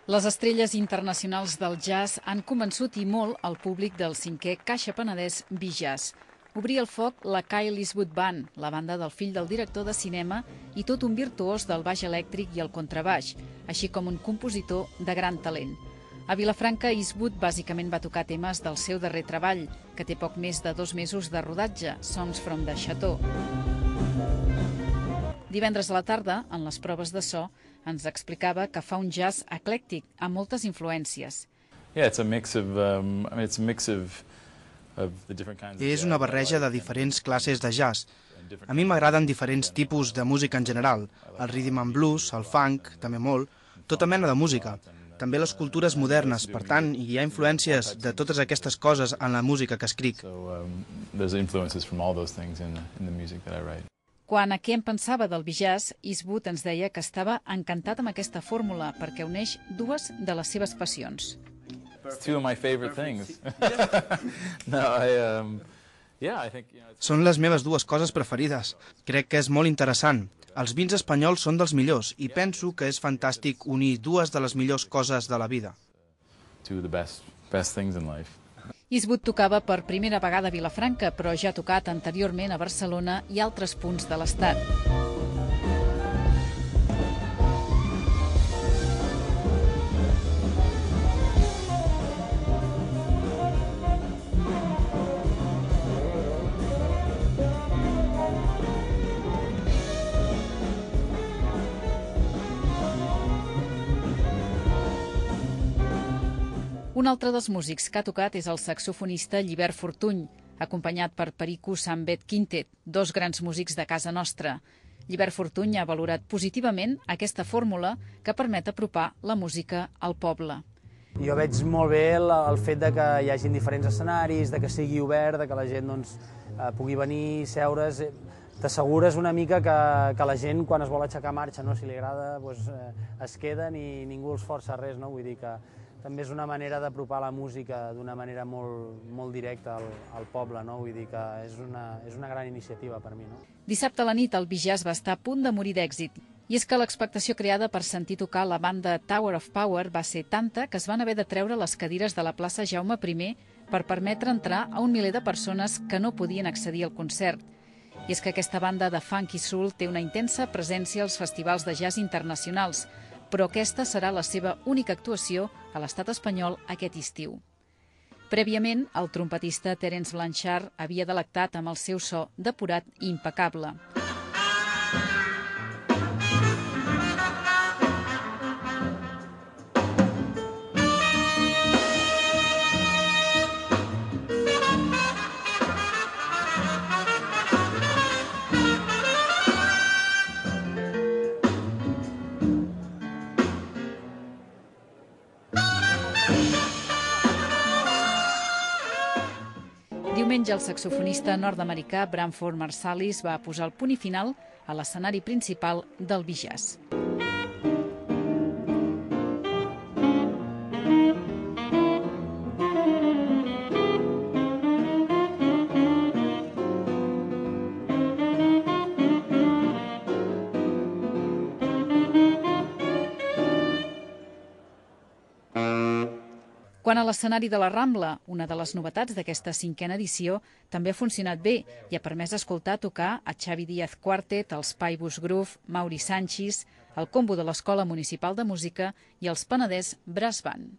Les estrelles internacionals del jazz han convençut i molt el públic del 5è Caixa Penedès Bijazz. Obria el foc la Kyle Eastwood Band, la banda del fill del director de cinema i tot un virtuós del baix elèctric i el contrabaix, així com un compositor de gran talent. A Vilafranca, Eastwood bàsicament va tocar temes del seu darrer treball, que té poc més de 2 mesos de rodatge, Songs from the Chateau. Divendres a la tarda, en les proves de so, ens explicava que fa un jazz eclèctic, amb moltes influències. És una barreja de diferents classes de jazz. A mi m'agraden diferents tipus de música en general, el rhythm and blues, el funk, també molt, tota mena de música. També les cultures modernes, per tant, hi ha influències de totes aquestes coses en la música que escric. Quan a què en pensava del bijazz, Eastwood ens deia que estava encantat amb aquesta fórmula perquè uneix dues de les seves passions. Són les meves dues coses preferides. Crec que és molt interessant. Els vins espanyols són dels millors i penso que és fantàstic unir dues de les millors coses de la vida. Eastwood tocava per primera vegada a Vilafranca, però ja ha tocat anteriorment a Barcelona i altres punts de l'estat. Un altre dels músics que ha tocat és el saxofonista Llibert Fortuny, acompanyat per Perico Sambet Quintet, dos grans músics de casa nostra. Llibert Fortuny ha valorat positivament aquesta fórmula que permet apropar la música al poble. Jo veig molt bé el fet de que hi hagi diferents escenaris, de que sigui obert, de que la gent pugui venir, seure's. T'assegures una mica que la gent, quan es vol aixecar marxa, si li agrada, es queden i ningú els força res. Vull dir que també és una manera d'apropar la música d'una manera molt directa al poble. Vull dir que és una gran iniciativa per mi. Dissabte a la nit el bijazz va estar a punt de morir d'èxit. I és que l'expectació creada per sentir tocar la banda Tower of Power va ser tanta que es van haver de treure les cadires de la plaça Jaume I per permetre entrar a 1 miler de persones que no podien accedir al concert. I és que aquesta banda de funk i soul té una intensa presència als festivals de jazz internacionals, però aquesta serà la seva única actuació a l'estat espanyol aquest estiu. Prèviament, el trompetista Terence Blanchard havia delectat amb el seu so depurat i impecable. Diumenge, el saxofonista nord-americà Branford Marsalis va posar el punt i final a l'escenari principal del bijazz. Quan a l'escenari de la Rambla, una de les novetats d'aquesta 5a edició, també ha funcionat bé i ha permès escoltar tocar a Xavi Díaz Quartet, els Paibus Groove, Mauri Sanchis, el combo de l'Escola Municipal de Música i els Penedès Brass Band.